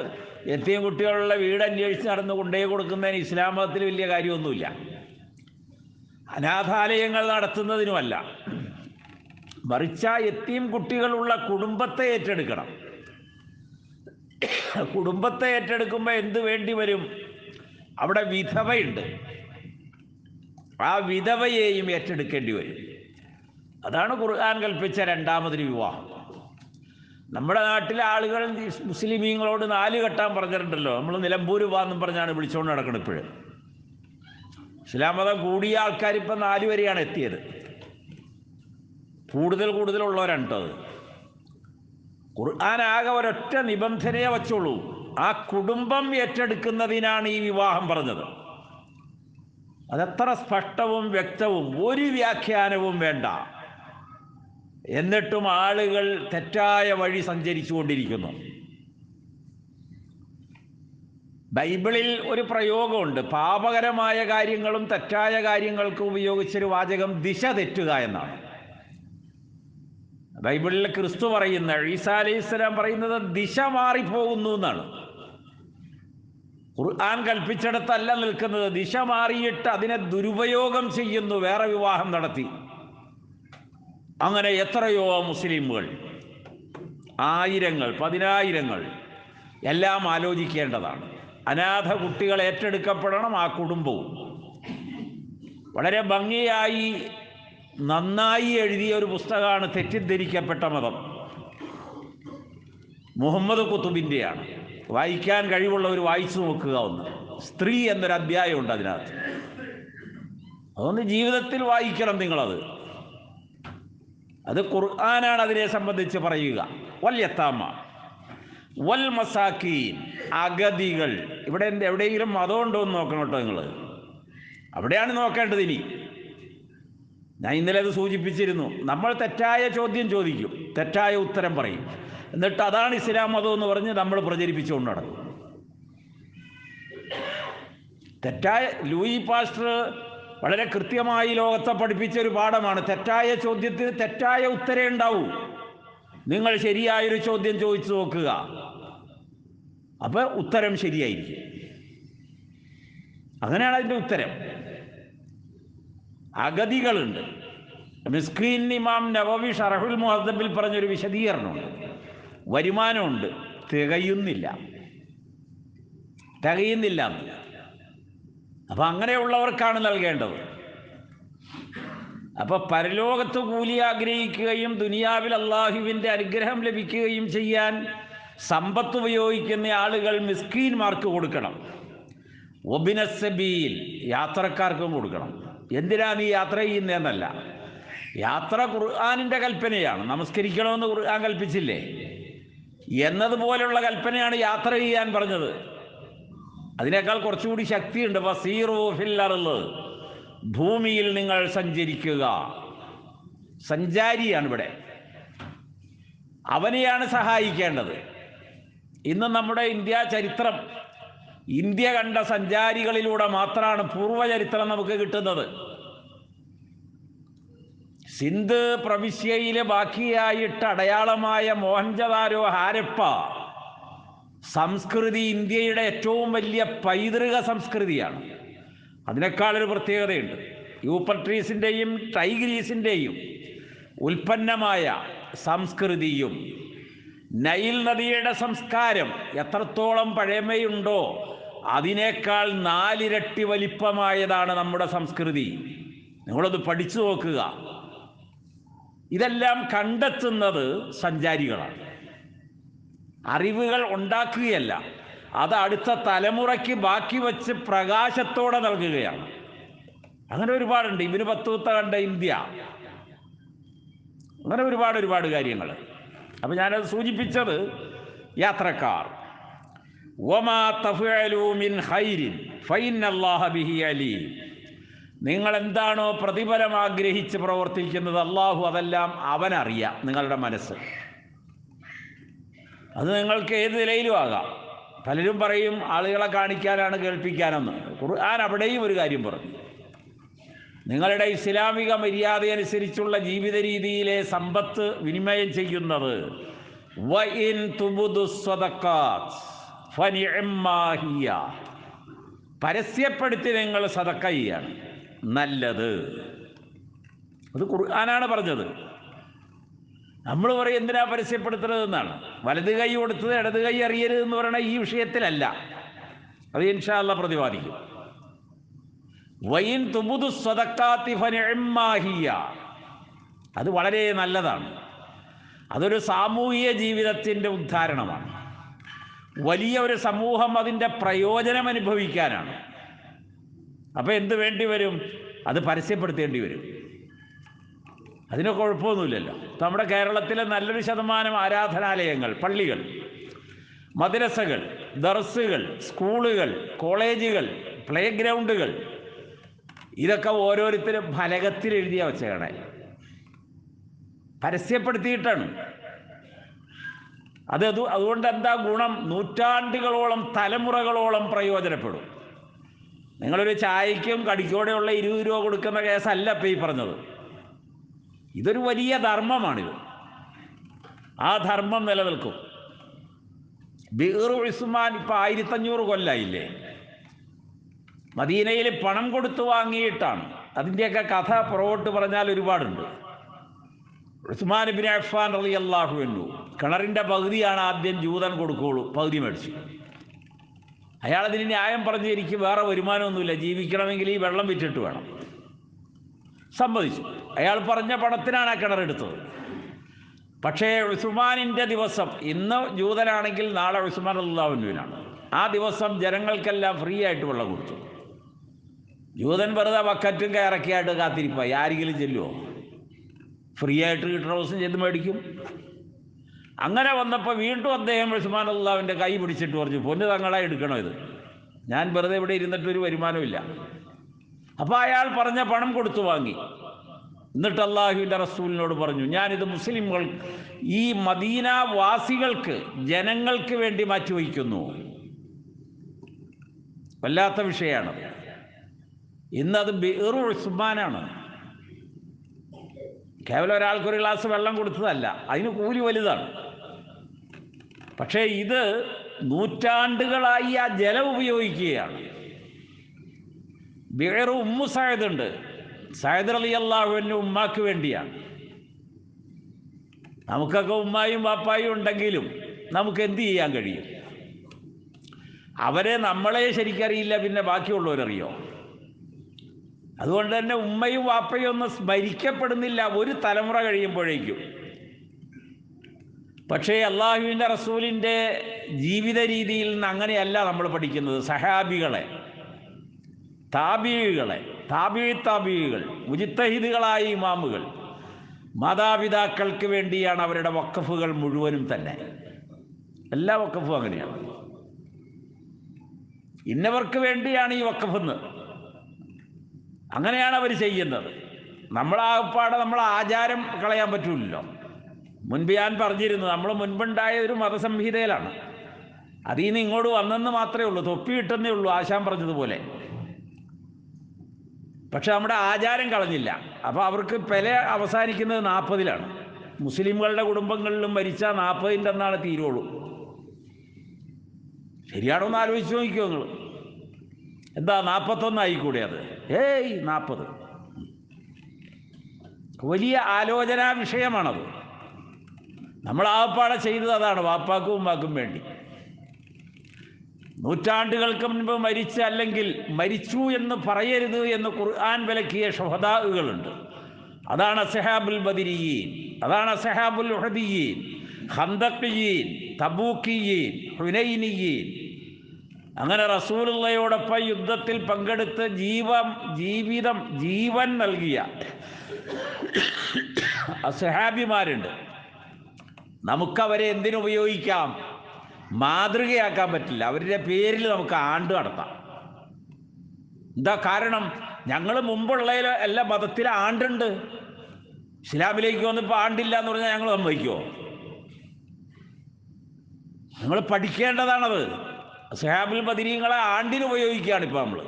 എത്തിയും കുട്ടികളുള്ള വീട് അന്വേഷിച്ച് നടന്ന് കൊണ്ടുപോയി കൊടുക്കുന്നതിന് ഇസ്ലാം മതത്തിൽ വലിയ കാര്യമൊന്നുമില്ല. അനാഥാലയങ്ങൾ നടത്തുന്നതിനുമല്ല, മറിച്ച് എത്തിയും കുട്ടികളുള്ള കുടുംബത്തെ ഏറ്റെടുക്കണം. കുടുംബത്തെ ഏറ്റെടുക്കുമ്പോൾ എന്ത് വേണ്ടി വരും? അവിടെ വിധവയുണ്ട്. ആ വിധവയെയും ഏറ്റെടുക്കേണ്ടി വരും. അതാണ് ഖുർആൻ കൽപ്പിച്ച രണ്ടാമതൊരു വിവാഹം. നമ്മുടെ നാട്ടിലെ ആളുകൾ മുസ്ലിമീങ്ങളോട് 4 കെട്ടാൻ പറഞ്ഞിട്ടുണ്ടല്ലോ. നമ്മൾ നിലമ്പൂർ പോകാമെന്നും പറഞ്ഞാണ് വിളിച്ചുകൊണ്ട് നടക്കുന്നത്. ഇപ്പോഴും ഇസ്ലാം മതം കൂടിയ ആൾക്കാർ ഇപ്പം 4 വരെയാണ് എത്തിയത്. കൂടുതലുള്ളവരാണ് കേട്ടത്. ഖുർആൻ ആകെ ഒരൊറ്റ നിബന്ധനയെ വച്ചുള്ളൂ. ആ കുടുംബം ഏറ്റെടുക്കുന്നതിനാണ് ഈ വിവാഹം പറഞ്ഞത്. അതെത്ര സ്പഷ്ടവും വ്യക്തവും, ഒരു വ്യാഖ്യാനവും വേണ്ട. എന്നിട്ടും ആളുകൾ തെറ്റായ വഴി സഞ്ചരിച്ചു കൊണ്ടിരിക്കുന്നു. ബൈബിളിൽ ഒരു പ്രയോഗമുണ്ട്. പാപകരമായ കാര്യങ്ങളും തെറ്റായ കാര്യങ്ങൾക്കും ഉപയോഗിച്ചൊരു വാചകം ദിശ തെറ്റുക എന്നാണ്. ബൈബിളിൽ ക്രിസ്തു പറയുന്ന, ഈസാ അലൈഹിസ്സലാം പറയുന്നത് ദിശ മാറിപ്പോകുന്നു എന്നാണ്. ഖുർആൻ കൽപ്പിച്ചിടത്തല്ല നിൽക്കുന്നത്. ദിശ മാറിയിട്ട് അതിനെ ദുരുപയോഗം ചെയ്യുന്നു, വേറെ വിവാഹം നടത്തി. അങ്ങനെ എത്രയോ മുസ്ലിമുകൾ, ആയിരങ്ങൾ, പതിനായിരങ്ങൾ, എല്ലാം ആലോചിക്കേണ്ടതാണ്. അനാഥ കുട്ടികൾ ഏറ്റെടുക്കപ്പെടണം, ആ കുടുംബവും. വളരെ ഭംഗിയായി നന്നായി എഴുതിയ ഒരു പുസ്തകമാണ് തെറ്റിദ്ധരിക്കപ്പെട്ട മതം. മുഹമ്മദ് കുത്തുബിൻ്റെയാണ്. വായിക്കാൻ കഴിവുള്ളവർ വായിച്ചു നോക്കുക. ഒന്ന് സ്ത്രീ എന്നൊരു അധ്യായമുണ്ട് അതിനകത്ത്. അതൊന്ന് ജീവിതത്തിൽ വായിക്കണം നിങ്ങളത്. അത് ഖുർആനാണ് അതിനെ സംബന്ധിച്ച് പറയുക. വൽ യത്താമ വൽ മസാക്കീൻ, അഗതികൾ. ഇവിടെ എവിടെയെങ്കിലും മതമുണ്ടോ എന്ന് നോക്കണം കേട്ടോ നിങ്ങൾ. അവിടെയാണ് നോക്കേണ്ടത്. ഇനി ഞാൻ ഇന്നലെ അത് സൂചിപ്പിച്ചിരുന്നു. നമ്മൾ തെറ്റായ ചോദ്യം ചോദിക്കും, തെറ്റായ ഉത്തരം പറയും, എന്നിട്ട് അതാണ് ഇസ്ലാം മതം എന്ന് പറഞ്ഞ് നമ്മൾ പ്രചരിപ്പിച്ചുകൊണ്ട് നടക്കും. തെറ്റായ ലൂയി പാസ്റ്റർ വളരെ കൃത്യമായി ലോകത്തെ പഠിപ്പിച്ച ഒരു പാഠമാണ്. തെറ്റായ ചോദ്യത്തിന് തെറ്റായ ഉത്തരം ഉണ്ടാവൂ. നിങ്ങൾ ശരിയായൊരു ചോദ്യം ചോദിച്ചു നോക്കുക, അപ്പോൾ ഉത്തരം ശരിയായിരിക്കും. അങ്ങനെയാണ് അതിൻ്റെ ഉത്തരം. അഗതികളുണ്ട്. മിസ്കീൻ ഇമാം നവവി ഷറഹുൽ മുഹദ്ദബിൽ പറഞ്ഞൊരു വിശദീകരണമുണ്ട്. വരുമാനമുണ്ട്, തികയുന്നില്ല. അപ്പം അങ്ങനെയുള്ളവർക്കാണ് നൽകേണ്ടത്. അപ്പോൾ പരലോകത്ത് കൂലി ആഗ്രഹിക്കുകയും ദുനിയാവിൽ അള്ളാഹുവിൻ്റെ അനുഗ്രഹം ലഭിക്കുകയും ചെയ്യാൻ സമ്പത്ത് ഉപയോഗിക്കുന്ന ആളുകൾ മിസ്കീന്മാർക്ക് കൊടുക്കണം. ഒബിനസബീൽ, യാത്രക്കാർക്കും കൊടുക്കണം. എന്തിനാ നീ യാത്ര ചെയ്യുന്നതെന്നല്ല, യാത്ര ഖുർആനിൻ്റെ കൽപ്പനയാണ്. നമസ്കരിക്കണമെന്ന് ഖുർആൻ കൽപ്പിച്ചില്ലേ? എന്നതുപോലുള്ള കൽപ്പനയാണ് യാത്ര ചെയ്യാൻ പറഞ്ഞത്. അതിനേക്കാൾ കുറച്ചുകൂടി ശക്തിയുണ്ട്. വസീറു ഫിൽ അർള്, ഭൂമിയിൽ നിങ്ങൾ സഞ്ചരിക്കുക. സഞ്ചാരിയാണ് ഇവിടെ, അവനെയാണ് സഹായിക്കേണ്ടത്. ഇന്ന് നമ്മുടെ ഇന്ത്യ കണ്ട സഞ്ചാരികളിലൂടെ മാത്രമാണ് പൂർവ്വചരിത്രം നമുക്ക് കിട്ടുന്നത്. സിന്ധ് പ്രവിശ്യയിലെ ബാക്കിയായിട്ട് അടയാളമായ മോഹൻജദാരോ, ഹാരപ്പ സംസ്കൃതി ഇന്ത്യയുടെ ഏറ്റവും വലിയ പൈതൃക സംസ്കൃതിയാണ്. അതിനേക്കാളൊരു പ്രത്യേകതയുണ്ട്. യൂപ്പർട്രീസിൻ്റെയും ടൈഗ്രീസിൻ്റെയും ഉൽപ്പന്നമായ സംസ്കൃതിയും നൈൽ നദിയുടെ സംസ്കാരം എത്രത്തോളം പഴമയുണ്ടോ അതിനേക്കാൾ 4 ഇരട്ടി വലിപ്പമായതാണ് നമ്മുടെ സംസ്കൃതി. നിങ്ങളത് പഠിച്ചു നോക്കുക. ഇതെല്ലാം കണ്ടെത്തുന്നത് സഞ്ചാരികളാണ്. അറിവുകൾ ഉണ്ടാക്കുകയല്ല, അത് അടുത്ത തലമുറയ്ക്ക് ബാക്കി വച്ച് പ്രകാശത്തോടെ നൽകുകയാണ്. അങ്ങനെ ഒരുപാടുണ്ട്. ഇബ്നു ബത്തൂത്ത കണ്ട ഇന്ത്യ, അങ്ങനെ ഒരുപാട് കാര്യങ്ങൾ. അപ്പം ഞാനത് സൂചിപ്പിച്ചത് യാത്രക്കാർ. വമാ തഫ്അലൂ മിൻ ഖൈരിൻ ഫഇന്നല്ലാഹ ബിഹി അലീം. നിങ്ങൾ എന്താണോ പ്രതിഫലം ആഗ്രഹിച്ച് പ്രവർത്തിക്കുന്നത്, അള്ളാഹു അതെല്ലാം അവനറിയാം. നിങ്ങളുടെ മനസ്സ് അത് നിങ്ങൾക്ക് ഏത് നിലയിലും ആകാം. പലരും പറയും ആളുകളെ കാണിക്കാനാണ്, കേൾപ്പിക്കാനെന്ന്. ഖുർആൻ അവിടെയും ഒരു കാര്യം പറഞ്ഞു. നിങ്ങളുടെ ഇസ്ലാമിക മര്യാദയനുസരിച്ചുള്ള ജീവിത രീതിയിലെ സമ്പത്ത് വിനിമയം ചെയ്യുന്നത് വഇൻ തുബ്ദു സ്വദഖാത്ത് ഫനിഅമ്മാ ഹിയ, പരസ്യപ്പെടുത്തി നിങ്ങൾ സദഖ ചെയ്യാണ് നല്ലത്. അത് ഖുർആനാണ് പറഞ്ഞത്. നമ്മൾ പറയും എന്തിനാ പരസ്യപ്പെടുത്തുന്നത് എന്നാണ്. വലത് കൈ കൊടുത്തത് ഇടത് കൈ അറിയരുതെന്ന് പറയണ ഈ വിഷയത്തിലല്ല. അത് ഇൻഷാ അല്ലാഹ് പ്രതിപാദിക്കും. വയിൻ തുബുദു സ്വദഖാത്തി ഫനിഅമ്മാ ഹിയ, അത് വളരെ നല്ലതാണ്. അതൊരു സാമൂഹിക ജീവിതത്തിൻ്റെ ഉദ്ധാരണമാണ്. വലിയ ഒരു സമൂഹം അതിൻ്റെ പ്രയോജനം അനുഭവിക്കാനാണ്. അപ്പോൾ എന്ത് വേണ്ടി വരും? അത് പരസ്യപ്പെടുത്തേണ്ടി വരും. അതിന് കുഴപ്പമൊന്നുമില്ലല്ലോ. നമ്മുടെ കേരളത്തിലെ നല്ലൊരു ശതമാനം ആരാധനാലയങ്ങൾ, പള്ളികൾ, മദ്രസകൾ, ദർസുകൾ, സ്കൂളുകൾ, കോളേജുകൾ, പ്ലേ ഗ്രൗണ്ടുകൾ, ഇതൊക്കെ ഓരോരുത്തരും ഫലകത്തിൽ എഴുതിയ വെച്ചാണ്, പരസ്യപ്പെടുത്തിയിട്ടാണ്. അതുകൊണ്ട് എന്താ ഗുണം? നൂറ്റാണ്ടുകളോളം, തലമുറകളോളം പ്രയോജനപ്പെടും. നിങ്ങളൊരു ചായയ്ക്കും കടിക്കോടെയുള്ള 20 രൂപ കൊടുക്കുന്ന കേസല്ല ഇപ്പം ഈ പറഞ്ഞത്. ഇതൊരു വലിയ ധർമ്മമാണിത്. ആ ധർമ്മം നിലനിൽക്കും. ബിർ ഉസ്മാൻ ഇപ്പം 1500 കൊല്ലായില്ലേ? മദീനയിൽ പണം കൊടുത്തു വാങ്ങിയിട്ടാണ്. അതിൻ്റെയൊക്കെ കഥ പുറകോട്ട് പറഞ്ഞാൽ ഒരുപാടുണ്ട്. ഉസ്മാൻ ഇബ്നു അഫ്ഫാൻ റളിയല്ലാഹു അൻഹു കിണറിൻ്റെ പകുതിയാണ് ആദ്യം ജൂതൻ കൊടുക്കുകയുള്ളൂ, പകുതി മേടിച്ചു. അയാളതിന് ന്യായം പറഞ്ഞ് എനിക്ക് വേറെ വരുമാനമൊന്നുമില്ല, ജീവിക്കണമെങ്കിൽ ഈ വെള്ളം വിറ്റിട്ട് വേണം. സമ്മതിച്ചു. അയാൾ പറഞ്ഞ പണത്തിനാണ് ആ കിണറെടുത്തത്. പക്ഷേ ഉസ്മാനിൻ്റെ ദിവസം, ഇന്ന് ജൂതനാണെങ്കിൽ നാളെ ഉസ്മാൻ റളിയല്ലാഹു അൻഹുവിനാണ്. ആ ദിവസം ജനങ്ങൾക്കെല്ലാം ഫ്രീ ആയിട്ട് വെള്ളം കൊടുത്തു. ജൂതൻ വെറുതെ ബക്കറ്റും കയറക്കിയായിട്ട് കാത്തിരിപ്പായി. ആരെങ്കിലും ചെല്ലുമോ? ഫ്രീ ആയിട്ട് കിട്ടുന്ന ദിവസം ചെന്ന് മേടിക്കും. അങ്ങനെ വന്നപ്പോൾ വീണ്ടും അദ്ദേഹം ഉസ്മാൻ റളിയല്ലാഹുവിൻ്റെ കൈ പിടിച്ചിട്ട് പറഞ്ഞു, പൊന്നു തങ്ങളെ എടുക്കണോ ഇത്? ഞാൻ വെറുതെ ഇവിടെ ഇരുന്നിട്ടൊരു വരുമാനമില്ല. അപ്പോൾ അയാൾ പറഞ്ഞ പണം കൊടുത്തു വാങ്ങി. എന്നിട്ട് അള്ളാഹുവിൻ്റെ റസൂലിനോട് പറഞ്ഞു, ഞാനിത് മുസ്ലിംകൾ, ഈ മദീന വാസികൾക്ക്, ജനങ്ങൾക്ക് വേണ്ടി മാറ്റിവയ്ക്കുന്നു. വല്ലാത്ത വിഷയമാണ്. ഇന്നത് ബിർ ഉസ്മാനാണ്. കേവലം ഒരാൾക്കൊരു ഗ്ലാസ് വെള്ളം കൊടുത്തതല്ല, അതിന് കൂലി വലുതാണ്. പക്ഷേ ഇത് നൂറ്റാണ്ടുകളായി ആ ജലം ഉപയോഗിക്കുകയാണ്. ബിർ ഉമ്മു സഅദ് ഉണ്ട്. സഅദ് റളിയല്ലാഹു അൻഹു ഉമ്മാക്ക് വേണ്ടിയാണ്. നമുക്കൊക്കെ ഉമ്മായും വാപ്പായും ഉണ്ടെങ്കിലും നമുക്ക് എന്ത് ചെയ്യാൻ കഴിയും? അവരെ നമ്മളെ ശരിക്കറിയില്ല, പിന്നെ ബാക്കിയുള്ളവരറിയോ? അതുകൊണ്ട് തന്നെ ഉമ്മയും വാപ്പയും ഒന്നും സ്മരിക്കപ്പെടുന്നില്ല ഒരു തലമുറ കഴിയുമ്പോഴേക്കും. പക്ഷേ അള്ളാഹുവിൻ്റെ റസൂലിൻ്റെ ജീവിത രീതിയിൽ നിന്ന് അങ്ങനെയല്ല നമ്മൾ പഠിക്കുന്നത്. സഹാബികളെ, താബിഈകളെ, താബിഈകൾ, മുജ്തഹിദുകളായ ഇമാമുകൾ, മാതാപിതാക്കൾക്ക് വേണ്ടിയാണ് അവരുടെ വഖഫുകൾ മുഴുവനും തന്നെ. എല്ലാ വഖഫും അങ്ങനെയാണ്. ഇന്നവർക്ക് വേണ്ടിയാണ് ഈ വഖഫെന്ന്, അങ്ങനെയാണ് അവർ ചെയ്യുന്നത്. നമ്മളാകപ്പാടെ നമ്മൾ ആചാരം കളയാൻ പറ്റൂലല്ലോ. മുൻപ് ഞാൻ പറഞ്ഞിരുന്നു, നമ്മൾ മുൻപുണ്ടായ ഒരു മതസംഹിതയിലാണ്. അതിൽ നിന്ന് ഇങ്ങോട്ട് വന്നെന്ന് മാത്രമേ ഉള്ളൂ, തൊപ്പി കിട്ടുന്നേ ഉള്ളൂ, ആശാൻ പറഞ്ഞതുപോലെ. പക്ഷെ നമ്മുടെ ആചാരം കളഞ്ഞില്ല. അപ്പോൾ അവർക്ക് പെല അവസാനിക്കുന്നത് 40-ലാണ്. മുസ്ലിംകളുടെ കുടുംബങ്ങളിലും മരിച്ചാൽ 40-ൻ്റെ അന്നാണ് തീരുള്ളൂ. ശരിയാണോ എന്ന് ആലോചിച്ച് നോക്കിക്കോ നിങ്ങൾ. എന്താ 41 ആയിക്കൂടെ? അത് 40. വലിയ ആലോചനാ വിഷയമാണത്. നമ്മൾ ആകപ്പാടെ ചെയ്തത് അതാണ്, വാപ്പാക്കും ഉമ്മാക്കും വേണ്ടി. നൂറ്റാണ്ടുകൾക്ക് മുൻപ് മരിച്ച, അല്ലെങ്കിൽ മരിച്ചു എന്ന് പറയരുത് എന്ന് ഖുർആൻ വിലക്കിയ ശുഹദാകളുണ്ട്. അതാണ് അസ്ഹാബുൽ ബദരിയീൻ, അതാണ് അസ്ഹാബുൽ ഉഹദിയീൻ, ഖന്ദഖിയീൻ, തബൂക്കിയീൻ, ഹുനൈനിയീൻ. അങ്ങനെ റസൂലുള്ളയോടൊപ്പം യുദ്ധത്തിൽ പങ്കെടുത്ത് ജീവൻ നൽകിയ അസ്ഹാബിമാരുണ്ട്. നമുക്കവരെ എന്തിനുപയോഗിക്കാം? മാതൃകയാക്കാൻ പറ്റില്ല. അവരുടെ പേരിൽ നമുക്ക് ആണ്ട് നടത്താം. എന്താ കാരണം? ഞങ്ങൾ മുമ്പുള്ള എല്ലാ മതത്തിലും ആണ്ടുണ്ട്. ഇസ്ലാമിലേക്ക് വന്നിപ്പോൾ ആണ്ടില്ല എന്ന് പറഞ്ഞാൽ ഞങ്ങൾ സമ്മതിക്കുമോ? നമ്മൾ പഠിക്കേണ്ടതാണത്. സഹാബുൽ ബദരീങ്ങളെ ആണ്ടിന് ഉപയോഗിക്കുകയാണ് ഇപ്പോൾ നമ്മൾ.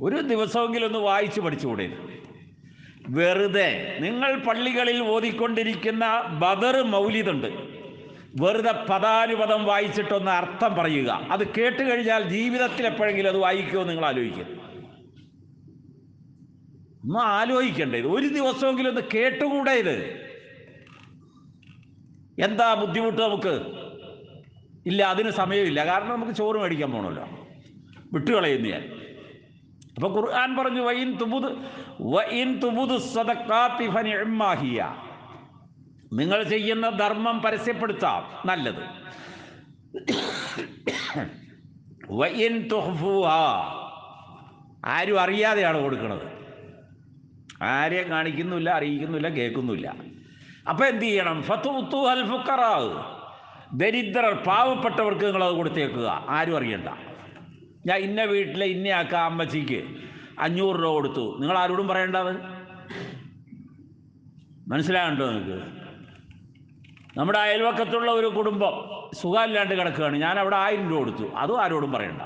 ഒരു ദിവസമെങ്കിലും ഒന്ന് വായിച്ച് പഠിച്ചുകൂടെ? വെറുതെ നിങ്ങൾ പള്ളികളിൽ ഓതിക്കൊണ്ടിരിക്കുന്ന ബദർ മൗലിദുണ്ട്, വെറുതെ പദാനുപദം വായിച്ചിട്ടൊന്ന് അർത്ഥം പറയുക. അത് കേട്ട് കഴിഞ്ഞാൽ ജീവിതത്തിൽ എപ്പോഴെങ്കിലും അത് വായിക്കുമോ നിങ്ങൾ ആലോചിക്കുക. ഒന്ന് ആലോചിക്കണ്ടേ? ഒരു ദിവസമെങ്കിലും ഒന്ന് കേട്ടുകൂടെ? ഇത് എന്താ ബുദ്ധിമുട്ട് നമുക്ക്? ഇല്ല, അതിന് സമയമില്ല. കാരണം നമുക്ക് ചോറ് മേടിക്കാൻ പോകണമല്ലോ. വിട്ടുകളയുന്നു ഞാൻ. അപ്പോൾ ഖുർആൻ പറഞ്ഞു വഇൻ തുബുദു സദഖാത്തി ഫനിഅമ്മാ ഹിയ, നിങ്ങൾ ചെയ്യുന്ന ധർമ്മം പരസ്യപ്പെടുത്താം, നല്ലത്. വഇൻ തുഖ്ഫൂഹാ, ആരും അറിയാതെയാണ് കൊടുക്കുന്നത്, ആരെയും കാണിക്കുന്നില്ല, അറിയിക്കുന്നില്ല, കേൾക്കുന്നില്ല. അപ്പം എന്ത് ചെയ്യണം? ഫതുഅൽ ഫുഖറാ, ദരിദ്രർ പാവപ്പെട്ടവർക്ക് നിങ്ങളത് കൊടുത്തേക്കുക, ആരും അറിയണ്ട. ഞാൻ ഇന്ന വീട്ടിലെ ഇന്നയാക്ക അമ്മച്ചിക്ക് 500 രൂപ കൊടുത്തു, നിങ്ങൾ ആരോടും പറയേണ്ടത്. മനസ്സിലാകണ്ടോ നിങ്ങൾക്ക്? നമ്മുടെ അയൽവക്കത്തുള്ള ഒരു കുടുംബം സുഖമില്ലാണ്ട് കിടക്കുകയാണ്, ഞാൻ അവിടെ 1000 രൂപ കൊടുത്തു, അതും ആരോടും പറയണ്ട.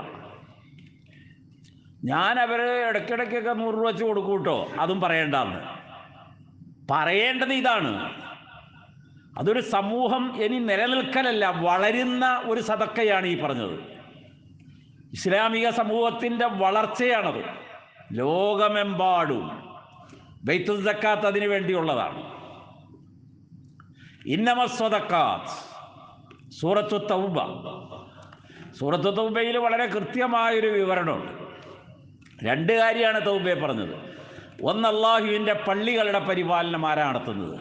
ഞാൻ അവർ ഇടയ്ക്കിടയ്ക്കൊക്കെ 100 രൂപ വെച്ച് കൊടുക്കും കേട്ടോ, അതും പറയേണ്ടെന്ന്. പറയേണ്ടത് ഇതാണ്, അതൊരു സമൂഹം ഇനി നിലനിൽക്കലല്ല, വളരുന്ന ഒരു സദക്കയാണ് ഈ പറഞ്ഞത്. ഇസ്ലാമിക സമൂഹത്തിൻ്റെ വളർച്ചയാണത്. ലോകമെമ്പാടും ബൈത്തുൽ സക്കാത്ത് അതിനു വേണ്ടിയുള്ളതാണ്. ഇന്നമസ് സ്വദഖാത്ത്, സൂറത്തു തൗബ. സൂറത്തു തൗബയിൽ വളരെ കൃത്യമായൊരു വിവരണമുണ്ട്. 2 കാര്യമാണ് തൗബയെ പറഞ്ഞത്. ഒന്ന്, അല്ലാഹുവിൻ്റെ പള്ളികളുടെ പരിപാലനം ആരാ നടത്തുന്നത്?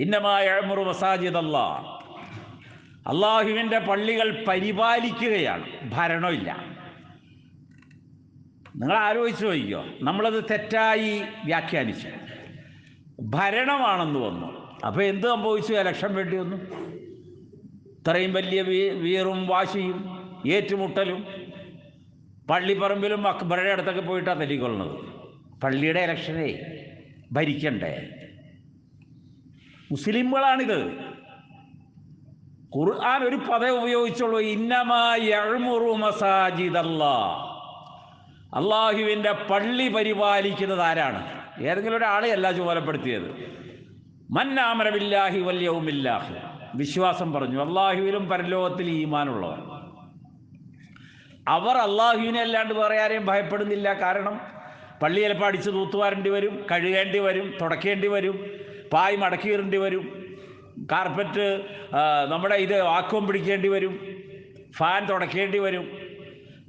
ഇന്നമാ യഅ്മുറു മസാജിദല്ലാഹ്, അല്ലാഹുവിൻ്റെ പള്ളികൾ പരിപാലിക്കുകയാണ്, ഭരണമില്ല. നിങ്ങൾ ആലോചിച്ച് നോക്കിക്കോ, നമ്മളത് തെറ്റായി വ്യാഖ്യാനിച്ചു, ഭരണമാണെന്ന് വന്നു. അപ്പോൾ എന്ത് സംഭവിച്ചു? ഇലക്ഷൻ വേണ്ടി വന്നു. ഇത്രയും വലിയ വീറും വാശിയും ഏറ്റുമുട്ടലും, പള്ളിപ്പറമ്പിലും അക്ബറുടെ അടുത്തൊക്കെ പോയിട്ടാണ് തെല്ലിക്കൊള്ളുന്നത്. പള്ളിയുടെ ഇലക്ഷനെ ഭരിക്കണ്ടേ? മുസ്ലിങ്ങളാണിത്. ഖുർആൻ ഒരു പദം ഉപയോഗിച്ചുള്ളൂ, ഇന്നമാ യഅ്മുറു മസാജിദല്ലാഹ്. അള്ളാഹുവിൻ്റെ പള്ളി പരിപാലിക്കുന്നത് ആരാണ്? ഏതെങ്കിലും ഒരാളെ അല്ല ചുമതലപ്പെടുത്തിയത്. മൻ ആമന ബില്ലാഹി വൽ യൗമിൽ ആഖിർ, വിശ്വാസം പറഞ്ഞു, അള്ളാഹുവിലും പരലോകത്തിൽ ഈമാനുള്ളവർ. അവർ അള്ളാഹുവിനെ അല്ലാണ്ട് വേറെ ആരെയും ഭയപ്പെടുന്നില്ല. കാരണം പള്ളി ചിലപ്പോൾ അടിച്ച് തൂത്തുവാരേണ്ടി വരും, കഴുകേണ്ടി വരും, തുടയ്ക്കേണ്ടി വരും, പായ് മടക്കിയിടേണ്ടി വരും, കാർപ്പറ്റ് നമ്മുടെ ഇത് വാക്വം പിടിക്കേണ്ടി വരും, ഫാൻ തുടയ്ക്കേണ്ടി വരും,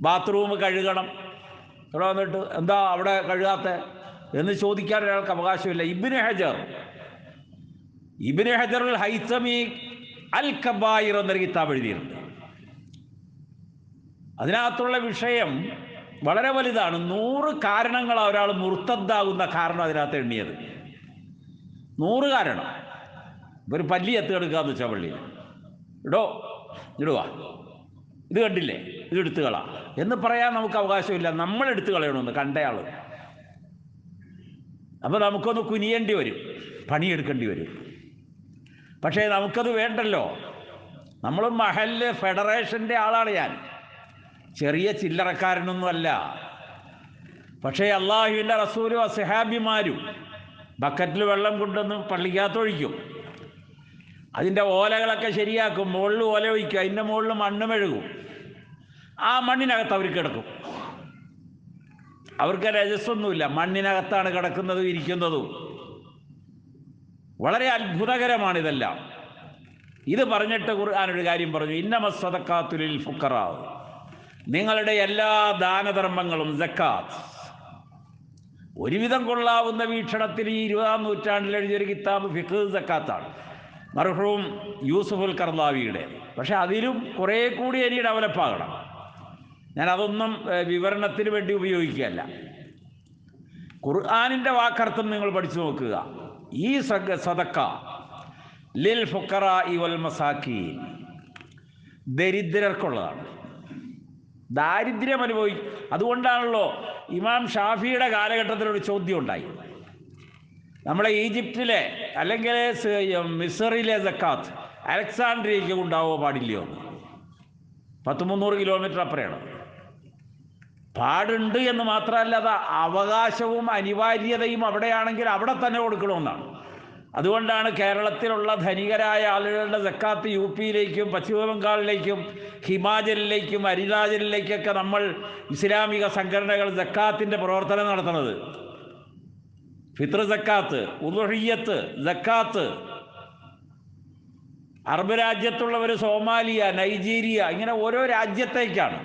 ബാത്റൂം കഴുകണം. ഇവിടെ വന്നിട്ട് എന്താ അവിടെ കഴുകാത്ത എന്ന് ചോദിക്കാൻ ഒരാൾക്ക് അവകാശമില്ല. ഇബ്നു ഹജറുൽ ഹൈതമി അൽ കബായിർ എന്നൊരു കിതാബ് എഴുതിയിട്ടുണ്ട്. അതിനകത്തുള്ള വിഷയം വളരെ വലുതാണ്. 100 കാരണങ്ങൾ ഒരാൾ മുർത്തദ്ദാകുന്ന കാരണം അതിനകത്ത് എണ്ണിയത്. 100 കാരണം. ഒരു പല്ലി എത്തുകെടുക്കാന്ന് വെച്ചാൽ പള്ളിയിൽ ഇടുക, ഇത് കണ്ടില്ലേ, ഇത് എടുത്തു കളാ എന്ന് പറയാൻ നമുക്ക് അവകാശമില്ല. നമ്മൾ എടുത്തു കളയണമെന്ന് കണ്ടയാൾ. അപ്പോൾ നമുക്കൊന്ന് കുനിയേണ്ടി വരും, പണിയെടുക്കേണ്ടി വരും. പക്ഷേ നമുക്കത് വേണ്ടല്ലോ. നമ്മൾ മഹല്ല് ഫെഡറേഷൻ്റെ ആളാണ് ഞാൻ, ചെറിയ ചില്ലറക്കാരനൊന്നുമല്ല. പക്ഷേ അള്ളാഹുവിൻ്റെ റസൂലും സഹാബിമാരും ബക്കറ്റിൽ വെള്ളം കൊണ്ടുവന്ന് പള്ളിക്കകത്തൊഴിക്കും. അതിൻ്റെ ഓലകളൊക്കെ ശരിയാക്കും, മുകളിൽ ഓല ഒഴിക്കുക, അതിൻ്റെ മുകളിൽ മണ്ണ് മെഴുകും. ആ മണ്ണിനകത്ത് അവർ കിടക്കും. അവർക്ക് രജസ്സൊന്നുമില്ല, മണ്ണിനകത്താണ് കിടക്കുന്നതും ഇരിക്കുന്നതും. വളരെ അത്ഭുതകരമാണിതെല്ലാം. ഇത് പറഞ്ഞിട്ട് ഖുർആനൊരു കാര്യം പറഞ്ഞു, ഇന്നമസ് സദഖാത്തു ലിൽ ഫുഖറാ, നിങ്ങളുടെ എല്ലാ ദാനധർമ്മങ്ങളും സക്കാത്ത്. ഒരുവിധം കൊള്ളാവുന്ന വീക്ഷണത്തിൽ ഈ 20-ാം നൂറ്റാണ്ടിൽ എഴുതിയൊരു കിതാബ് ഫിഖ് സക്കാത്താണ്, മർഹൂം യൂസുഫുൽ കർലാവിയുടെ. പക്ഷെ അതിലും കുറേ കൂടി ഇനി ഡെവലപ്പാകണം. ഞാനതൊന്നും വിവരണത്തിന് വേണ്ടി ഉപയോഗിക്കുകയല്ല. ഖുർആനിൻ്റെ വാക്കർത്ഥം നിങ്ങൾ പഠിച്ചു നോക്കുക. ഈ സദക്ക ലിൽ ഫുഖറാഇ വൽ മസാക്കീൻ, ദരിദ്രർക്കുള്ളതാണ്. ദാരിദ്ര്യം അതുകൊണ്ടാണല്ലോ ഇമാം ഷാഫിയുടെ കാലഘട്ടത്തിലൊരു ചോദ്യം ഉണ്ടായി. നമ്മളെ ഈജിപ്തിലെ അല്ലെങ്കിൽ മിസറിലെ സക്കാത്ത് അലക്സാണ്ട്രിയയ്ക്ക് ഉണ്ടാവോ പാടില്ലയോ? 100-300 കിലോമീറ്റർ അപ്പുറമാണ്. പാടുണ്ട് എന്ന് മാത്രമല്ല, അത് അവകാശവും അനിവാര്യതയും അവിടെയാണെങ്കിൽ അവിടെ തന്നെ കൊടുക്കണമെന്നാണ്. അതുകൊണ്ടാണ് കേരളത്തിലുള്ള ധനികരായ ആളുകളുടെ സക്കാത്ത് യു-പിയിലേക്കും പശ്ചിമ ബംഗാളിലേക്കും ഹിമാചലിലേക്കും അരുണാചലിലേക്കൊക്കെ നമ്മൾ ഇസ്ലാമിക സംഘടനകൾ സക്കാത്തിൻ്റെ പ്രവർത്തനം നടത്തുന്നത്. ഫിത്ർ സക്കാത്ത്, ഉളുഹിയ്യത്ത്, സക്കാത്ത്. അറബ് രാജ്യത്തുള്ളവർ സോമാലിയ, നൈജീരിയ, ഇങ്ങനെ ഓരോ രാജ്യത്തേക്കാണ്.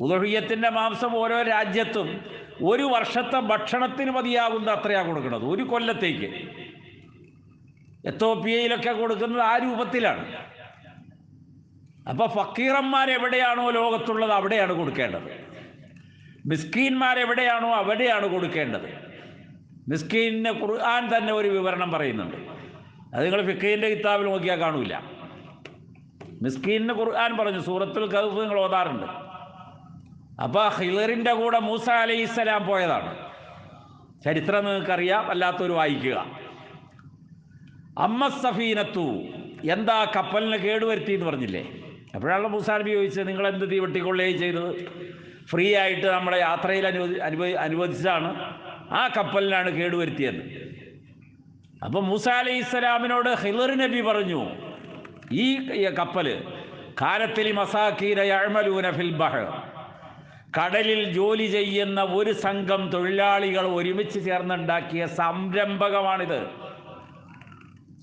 ഉദഹിയത്തിൻ്റെ മാംസം ഓരോ രാജ്യത്തും ഒരു വർഷത്തെ ഭക്ഷണത്തിന് മതിയാകുന്ന അത്രയാണ് കൊടുക്കുന്നത്, ഒരു കൊല്ലത്തേക്ക്. എത്തോപ്യയിലൊക്കെ കൊടുക്കുന്നത് ആ രൂപത്തിലാണ്. അപ്പോൾ ഫക്കീറന്മാരെവിടെയാണോ ലോകത്തുള്ളത് അവിടെയാണ് കൊടുക്കേണ്ടത്. മിസ്കീന്മാരെവിടെയാണോ അവിടെയാണ് കൊടുക്കേണ്ടത്. മിസ്കീനിന് ഖുർആൻ തന്നെ ഒരു വിവരണം പറയുന്നുണ്ട്. അത് നിങ്ങൾ ഫിഖഹിൻ്റെ കിതാബിൽ നോക്കിയാൽ കാണൂല. മിസ്കീനിന് ഖുർആൻ പറഞ്ഞു, സൂറത്തുൽ കഹ്ഫ് നിങ്ങൾ ഓതാറുണ്ട്. അപ്പോൾ ഖിളറിൻ്റെ കൂടെ മൂസ അലൈഹിസ്സലാം പോയതാണ്. ചരിത്രം നിങ്ങൾക്കറിയാം, അല്ലാത്തൊരു വായിക്കുക. അമ്മ സഫീനത്തു, എന്താ കപ്പലിന് കേടുവരുത്തി എന്ന് പറഞ്ഞില്ലേ? അപ്പോഴാണ് മൂസാ നബി ചോദിച്ചത്, നിങ്ങൾ എന്ത് തീ വെട്ടിക്കൊള്ളുകയും ചെയ്തത്? ഫ്രീ ആയിട്ട് നമ്മുടെ യാത്രയിൽ അനുവദിച്ചാണ്, ആ കപ്പലിനാണ് കേടുവരുത്തിയത്. അപ്പോൾ മൂസ അലൈഹിസ്സലാമിനോട് ഖിളർ നബി പറഞ്ഞു, ഈ കപ്പൽ കാലത്തിൽ മസാക്കീന യഅ്മലൂന ഫിൽ ബഹർ, കടലിൽ ജോലി ചെയ്യുന്ന ഒരു സംഘം തൊഴിലാളികൾ ഒരുമിച്ച് ചേർന്നുണ്ടാക്കിയ സംരംഭകമാണിത്.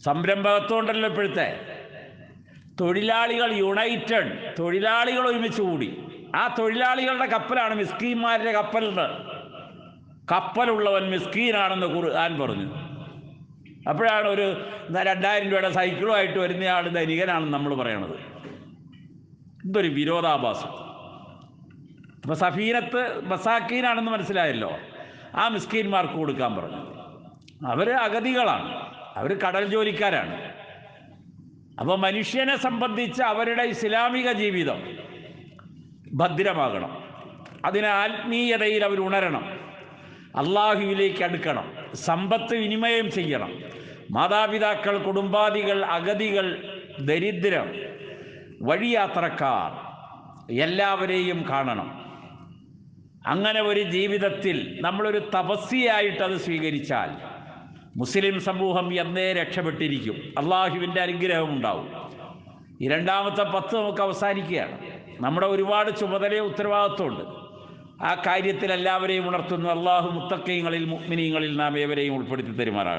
സംരംഭകത്വം ഉണ്ടല്ലോ ഇപ്പോഴത്തെ. തൊഴിലാളികൾ യുണൈറ്റഡ്, തൊഴിലാളികൾ ഒരുമിച്ച് കൂടി. ആ തൊഴിലാളികളുടെ കപ്പലാണ് മിസ്കീന്മാരുടെ കപ്പലുണ്ട്. കപ്പലുള്ളവൻ മിസ്കീനാണെന്ന് ഖുർആൻ പറഞ്ഞു. അപ്പോഴാണ് ഒരു 2000 രൂപയുടെ സൈക്കിളുമായിട്ട് വരുന്നയാൾ ധനികനാണെന്ന് നമ്മൾ പറയണത്. എന്തൊരു വിരോധാഭാസം. അപ്പോൾ സഫീനത്ത് മസാക്കീനാണെന്ന് മനസ്സിലായല്ലോ. ആ മിസ്കീന്മാർക്ക് കൊടുക്കാൻ പറഞ്ഞു. അവർ അഗതികളാണ്, അവർ കടൽ ജോലിക്കാരാണ്. അപ്പോൾ മനുഷ്യനെ സംബന്ധിച്ച് അവരുടെ ഇസ്ലാമിക ജീവിതം ഭദ്രമാകണം. അതിന് ആത്മീയതയിൽ അവർ ഉണരണം, അള്ളാഹുവിലേക്ക് അടുക്കണം, സമ്പത്ത് വിനിമയം ചെയ്യണം. മാതാപിതാക്കൾ, കുടുംബാദികൾ, അഗതികൾ, ദരിദ്രം, വഴിയാത്രക്കാർ എല്ലാവരെയും കാണണം. അങ്ങനെ ഒരു ജീവിതത്തിൽ നമ്മളൊരു തപസ്യയായിട്ടത് സ്വീകരിച്ചാൽ മുസ്ലിം സമൂഹം എന്നേ രക്ഷപ്പെട്ടിരിക്കും. അള്ളാഹുവിൻ്റെ അനുഗ്രഹം ഉണ്ടാവും. ഈ രണ്ടാമത്തെ 10 നമുക്ക് അവസാനിക്കുകയാണ്. നമ്മുടെ ഒരുപാട് ചുമതലയും ഉത്തരവാദിത്വമുണ്ട്. ആ കാര്യത്തിൽ എല്ലാവരെയും ഉണർത്തുന്നു. അള്ളാഹു മുത്തഖീങ്ങളിൽ മുഅ്മിനീങ്ങളിൽ നാം ഏവരെയും ഉൾപ്പെടുത്തി തരുമാറാകട്ടെ.